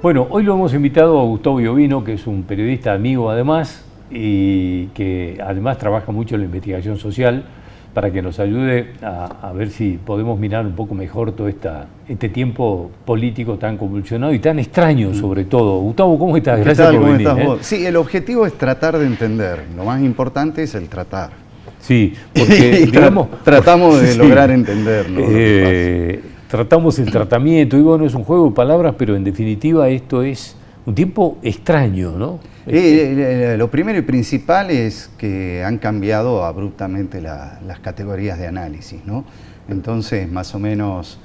Bueno, hoy lo hemos invitado a Gustavo Iovino, que es un periodista amigo además, y que además trabaja mucho en la investigación social, para que nos ayude a ver si podemos mirar un poco mejor todo este tiempo político tan convulsionado y tan extraño sobre todo. Gustavo, ¿cómo estás? Gracias por venir. ¿Cómo estás vos? Sí, el objetivo es tratar de entender. Lo más importante es el tratar. Sí, porque digamos, tratamos de lograr entender, ¿no? Tratamos el tratamiento, y bueno, es un juego de palabras, pero en definitiva esto es un tiempo extraño, ¿no? Lo primero y principal es que han cambiado abruptamente las categorías de análisis, ¿no? Entonces, más o menos,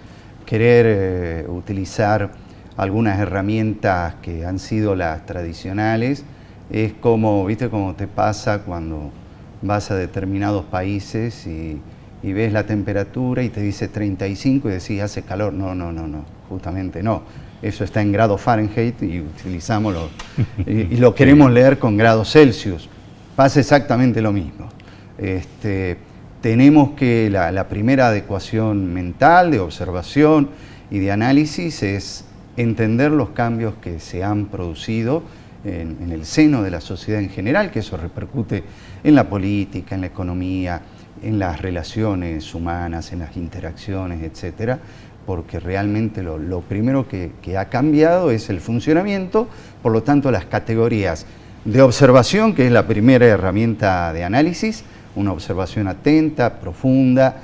querer utilizar algunas herramientas que han sido las tradicionales es como, ¿viste? Como te pasa cuando vas a determinados países y ves la temperatura y te dice 35 y decís, hace calor. No, justamente no. Eso está en grados Fahrenheit y utilizamos y lo queremos leer con grados Celsius. Pasa exactamente lo mismo. Tenemos que la primera adecuación mental, de observación y de análisis es entender los cambios que se han producido en el seno de la sociedad en general, que eso repercute en la política, en la economía, en las relaciones humanas, en las interacciones, etcétera, porque realmente lo primero que ha cambiado es el funcionamiento, por lo tanto las categorías de observación, que es la primera herramienta de análisis, una observación atenta, profunda,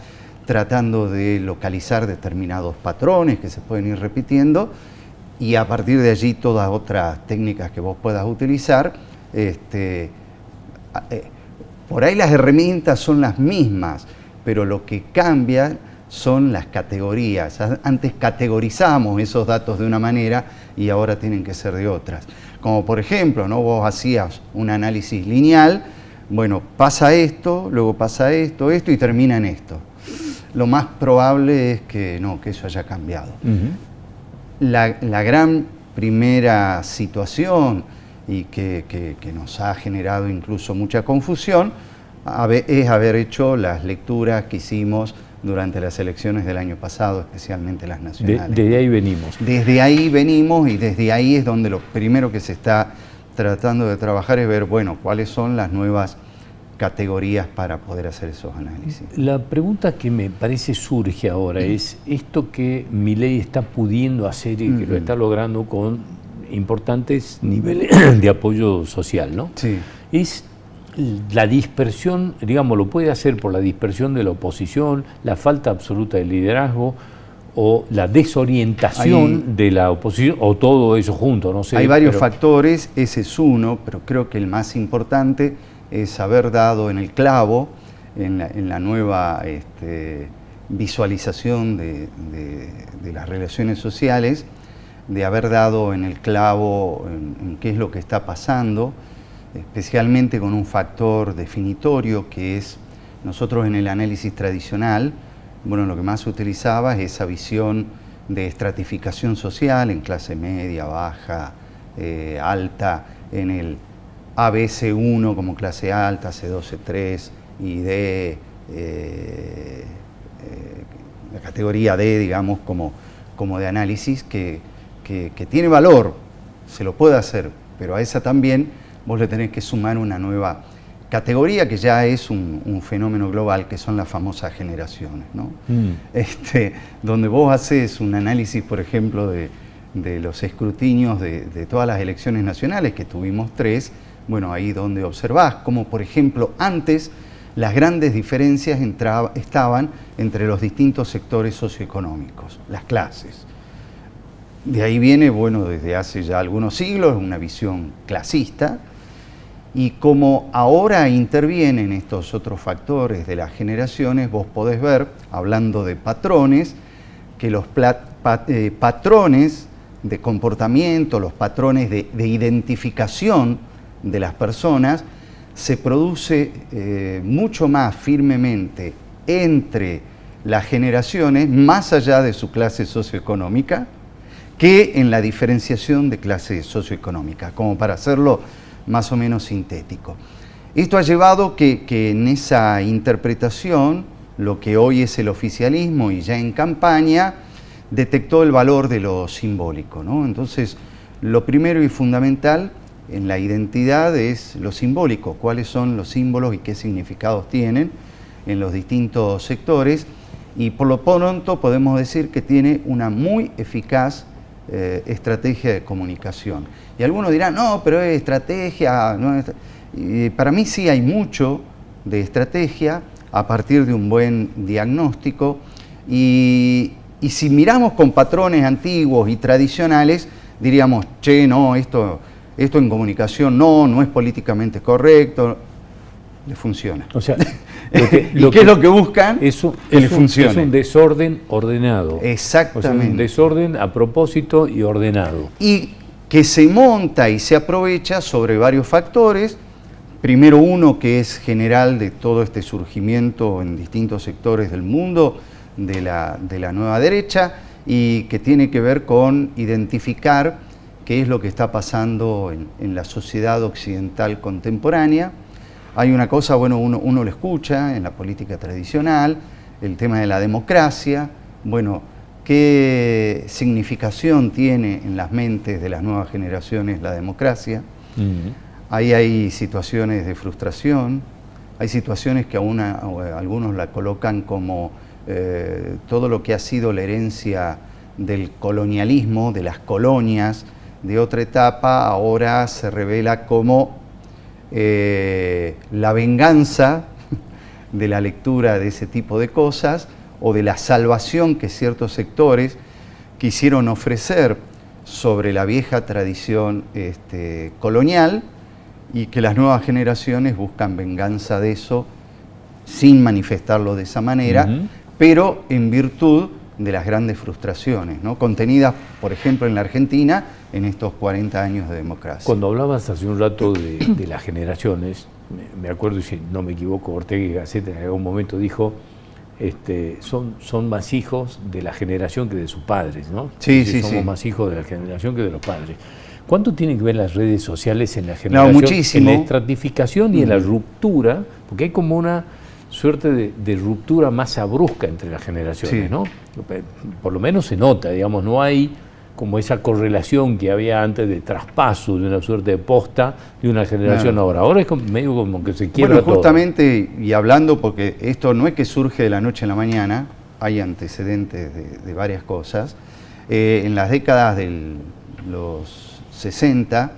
tratando de localizar determinados patrones que se pueden ir repitiendo, y a partir de allí todas otras técnicas que vos puedas utilizar. Por ahí las herramientas son las mismas, pero lo que cambia son las categorías. Antes categorizamos esos datos de una manera y ahora tienen que ser de otras. Como por ejemplo, ¿no? Vos hacías un análisis lineal, bueno, pasa esto, luego pasa esto y termina en esto. Lo más probable es que no, que eso haya cambiado. La gran primera situación y que nos ha generado incluso mucha confusión es haber hecho las lecturas que hicimos durante las elecciones del año pasado, especialmente las nacionales. Desde ahí venimos. Desde ahí venimos y desde ahí es donde lo primero que se está tratando de trabajar es ver, bueno, cuáles son las nuevas categorías para poder hacer esos análisis. La pregunta que me parece surge ahora es esto que Milei está pudiendo hacer y que lo está logrando con importantes niveles de apoyo social, ¿no? Sí. Es la dispersión, digamos, lo puede hacer por la dispersión de la oposición, la falta absoluta de liderazgo o la desorientación de la oposición, o todo eso junto, no sé. Hay varios factores, ese es uno, pero creo que el más importante es haber dado en el clavo, en la nueva visualización de las relaciones sociales, de haber dado en el clavo en qué es lo que está pasando, especialmente con un factor definitorio que es, nosotros en el análisis tradicional, bueno, lo que más se utilizaba es esa visión de estratificación social en clase media, baja, alta, en el ABC1 como clase alta, C2, C3 y D, la categoría D, digamos, como de análisis que tiene valor, se lo puede hacer, pero a esa también vos le tenés que sumar una nueva categoría que ya es un fenómeno global, que son las famosas generaciones, ¿no? Donde vos haces un análisis, por ejemplo, de los escrutinios de todas las elecciones nacionales, que tuvimos 3, bueno, ahí donde observás, como por ejemplo antes las grandes diferencias estaban entre los distintos sectores socioeconómicos, las clases. De ahí viene, bueno, desde hace ya algunos siglos, una visión clasista, y como ahora intervienen estos otros factores de las generaciones, vos podés ver, hablando de patrones, que los patrones de comportamiento, los patrones de identificación de las personas, se produce mucho más firmemente entre las generaciones, más allá de su clase socioeconómica, que en la diferenciación de clase socioeconómica, como para hacerlo más o menos sintético. Esto ha llevado que en esa interpretación, lo que hoy es el oficialismo y ya en campaña, detectó el valor de lo simbólico, ¿no? Entonces, Lo primero y fundamental en la identidad es lo simbólico, cuáles son los símbolos y qué significados tienen en los distintos sectores, y por lo pronto podemos decir que tiene una muy eficaz estrategia de comunicación. Y algunos dirán, no, pero es estrategia. No, y para mí sí hay mucho de estrategia a partir de un buen diagnóstico, y si miramos con patrones antiguos y tradicionales, diríamos, che, no, esto en comunicación no es políticamente correcto. Le funciona. O sea, ¿qué es lo que buscan? Que le funcione. Es un desorden ordenado. Exactamente. O sea, un desorden a propósito y ordenado. Y que se monta y se aprovecha sobre varios factores. Primero, uno que es general de todo este surgimiento en distintos sectores del mundo de la nueva derecha, y que tiene que ver con identificar qué es lo que está pasando en la sociedad occidental contemporánea. Hay una cosa, bueno, uno lo escucha en la política tradicional, el tema de la democracia. Bueno, ¿qué significación tiene en las mentes de las nuevas generaciones la democracia? Ahí hay situaciones de frustración, hay situaciones que algunos la colocan como todo lo que ha sido la herencia del colonialismo, de las colonias, de otra etapa, ahora se revela como la venganza de la lectura de ese tipo de cosas, o de la salvación que ciertos sectores quisieron ofrecer sobre la vieja tradición colonial, y que las nuevas generaciones buscan venganza de eso sin manifestarlo de esa manera, pero en virtud de las grandes frustraciones, ¿no?, contenidas, por ejemplo, en la Argentina en estos 40 años de democracia. Cuando hablabas hace un rato de las generaciones, me acuerdo, y si no me equivoco, Ortega y Gasset en algún momento dijo, son más hijos de la generación que de sus padres, ¿no? Sí, somos más hijos de la generación que de los padres. ¿Cuánto tienen que ver las redes sociales en la generación? No, muchísimo. En la estratificación y en la ruptura, porque hay como una suerte de ruptura más brusca entre las generaciones, ¿no? Por lo menos se nota, digamos, no hay como esa correlación que había antes de traspaso, de una suerte de posta de una generación a otra. Ahora es medio como que se quiebra todo. Bueno, justamente, y hablando, porque esto no es que surge de la noche a la mañana, hay antecedentes de varias cosas. En las décadas de los 60,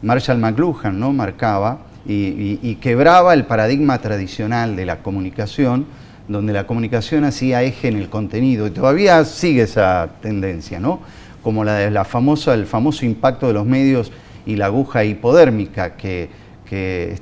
Marshall McLuhan, ¿no?, marcaba y quebraba el paradigma tradicional de la comunicación, donde la comunicación hacía eje en el contenido, y todavía sigue esa tendencia, ¿no?, como el famoso impacto de los medios y la aguja hipodérmica, que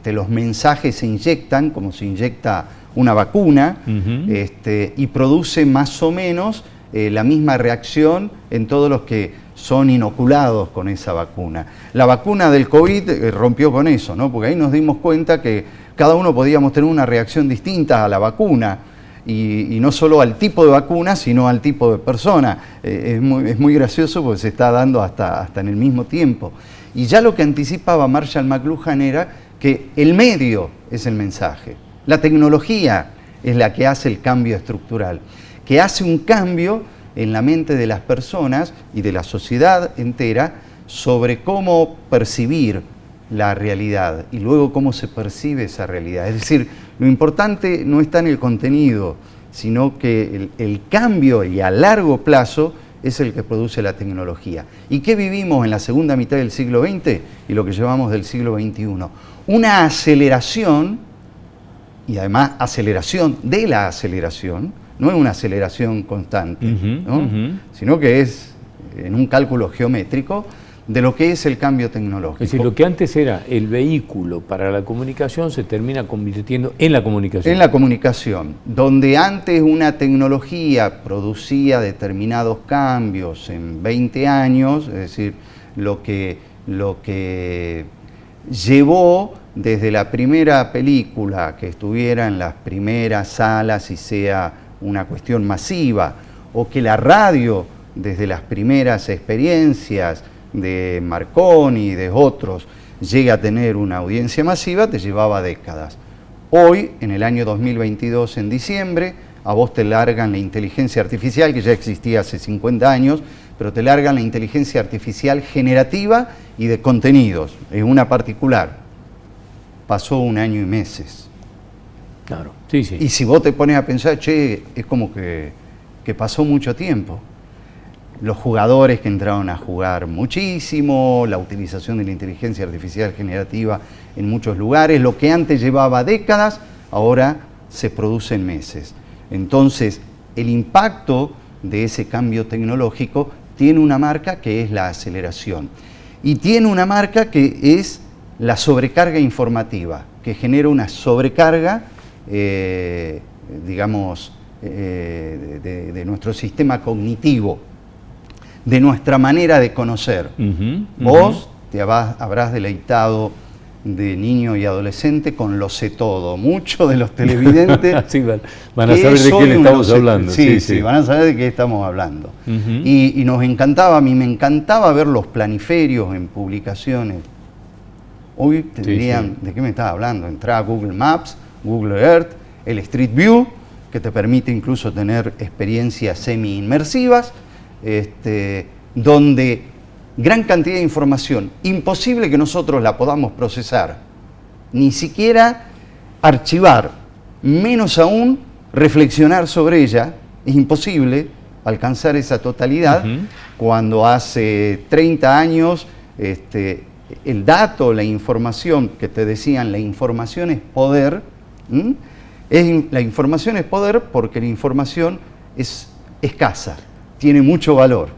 los mensajes se inyectan, como se inyecta una vacuna, y produce más o menos la misma reacción en todos los que son inoculados con esa vacuna. La vacuna del COVID rompió con eso, ¿no?, porque ahí nos dimos cuenta que cada uno podíamos tener una reacción distinta a la vacuna, y no solo al tipo de vacuna, sino al tipo de persona. Es muy gracioso porque se está dando hasta en el mismo tiempo. Y ya lo que anticipaba Marshall McLuhan era que el medio es el mensaje, la tecnología es la que hace el cambio estructural, que hace un cambio en la mente de las personas y de la sociedad entera sobre cómo percibir la realidad y luego cómo se percibe esa realidad. Es decir, lo importante no está en el contenido, sino que el cambio y a largo plazo es el que produce la tecnología. ¿Y qué vivimos en la segunda mitad del siglo XX y lo que llevamos del siglo XXI? Una aceleración, y además aceleración de la aceleración, no es una aceleración constante, ¿no?, sino que es en un cálculo geométrico de lo que es el cambio tecnológico. Es decir, lo que antes era el vehículo para la comunicación se termina convirtiendo en la comunicación. En la comunicación, donde antes una tecnología producía determinados cambios en 20 años, es decir, lo que llevó desde la primera película que estuviera en las primeras salas y sea una cuestión masiva, o que la radio desde las primeras experiencias de Marconi y de otros llegue a tener una audiencia masiva, te llevaba décadas. Hoy, en el año 2022, en diciembre, a vos te largan la inteligencia artificial, que ya existía hace 50 años, pero te largan la inteligencia artificial generativa y de contenidos, en una particular. Pasó 1 año y meses. Claro, sí, sí. Y si vos te pones a pensar, che, es como que pasó mucho tiempo. Los jugadores que entraron a jugar muchísimo, la utilización de la inteligencia artificial generativa en muchos lugares, lo que antes llevaba décadas, ahora se produce en meses. Entonces, el impacto de ese cambio tecnológico tiene una marca que es la aceleración. Y tiene una marca que es la sobrecarga informativa, que genera una sobrecarga, digamos, de nuestro sistema cognitivo, de nuestra manera de conocer. Vos te habrás deleitado de niño y adolescente con Lo sé todo. Muchos de los televidentes sí, van a saber de qué le estamos hablando. Sí, van a saber de qué estamos hablando. Y nos encantaba, a mí me encantaba ver los planiferios en publicaciones. Hoy tendrían, ¿de qué me estaba hablando? Entrar a Google Maps, Google Earth, el Street View, que te permite incluso tener experiencias semi-inmersivas, donde gran cantidad de información, imposible que nosotros la podamos procesar, ni siquiera archivar, menos aún reflexionar sobre ella, es imposible alcanzar esa totalidad, cuando hace 30 años el dato, la información que te decían, la información es poder, la información es poder porque la información es escasa, tiene mucho valor.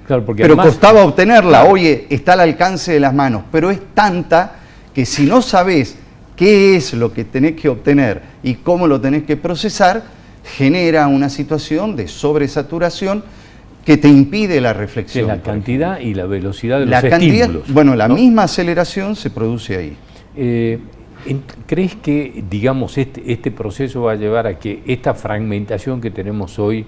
Claro, porque pero además, costaba obtenerla, oye, está al alcance de las manos, pero es tanta que si no sabés qué es lo que tenés que obtener y cómo lo tenés que procesar, genera una situación de sobresaturación que te impide la reflexión. La cantidad y la velocidad de los estímulos. Bueno, la misma aceleración se produce ahí. ¿Crees que, digamos, este proceso va a llevar a que esta fragmentación que tenemos hoy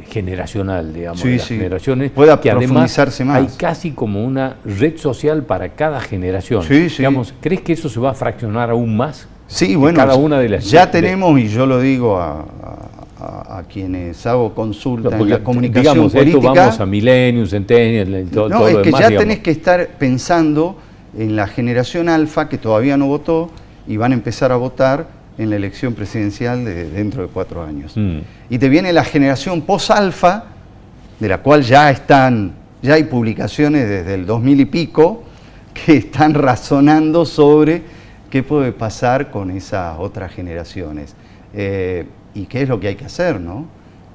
generacional, digamos, de las generaciones, pueda que profundizarse además más? Hay casi como una red social para cada generación. Digamos, ¿crees que eso se va a fraccionar aún más? Sí, bueno, cada una de las ya tenemos, y yo lo digo a quienes hago consulta en la comunicación digamos, política. Esto vamos a millennials, centennials, todo no, es lo que demás, ya digamos. tenés que estar pensando en la generación alfa que todavía no votó y van a empezar a votar en la elección presidencial dentro de 4 años. Y te viene la generación post-alfa, de la cual ya hay publicaciones desde el 2000 y pico, que están razonando sobre qué puede pasar con esas otras generaciones. Y qué es lo que hay que hacer, ¿no?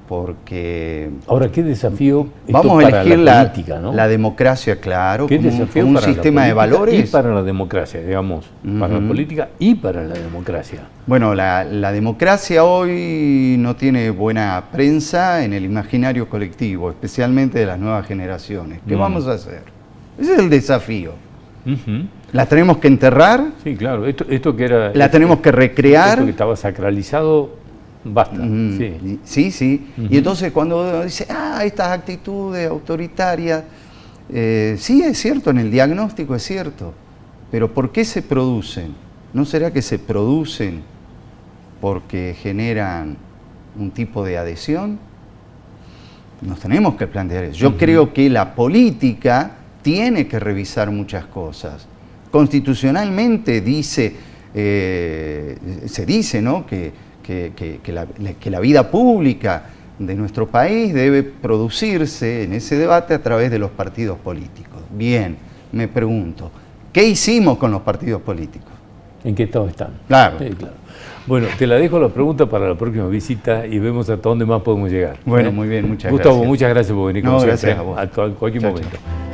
Porque... Ahora, ¿qué desafío vamos a elegir la política, ¿no? La democracia, claro, ¿Qué como desafío un para sistema de valores? Y para la democracia, digamos, para la política y para la democracia. Bueno, la democracia hoy no tiene buena prensa en el imaginario colectivo, especialmente de las nuevas generaciones. ¿Qué vamos a hacer? Ese es el desafío. ¿La tenemos que enterrar? Sí, claro. Esto que era... ¿La tenemos que recrear? Esto que estaba sacralizado... Basta. Sí. Y entonces cuando uno dice, estas actitudes autoritarias, sí es cierto, en el diagnóstico es cierto, pero ¿por qué se producen? ¿No será que se producen porque generan un tipo de adhesión? Nos tenemos que plantear eso. Yo creo que la política tiene que revisar muchas cosas. Constitucionalmente se dice, ¿no?, que la vida pública de nuestro país debe producirse en ese debate a través de los partidos políticos. Bien, me pregunto, ¿qué hicimos con los partidos políticos? ¿En qué estado están? Claro. Sí, claro. Bueno, te la dejo la pregunta para la próxima visita y vemos hasta dónde más podemos llegar. Bueno, muy bien, muchas Gustavo, gracias. muchas gracias por venir con No, nosotros. gracias a vos. En cualquier Chao, momento. chao.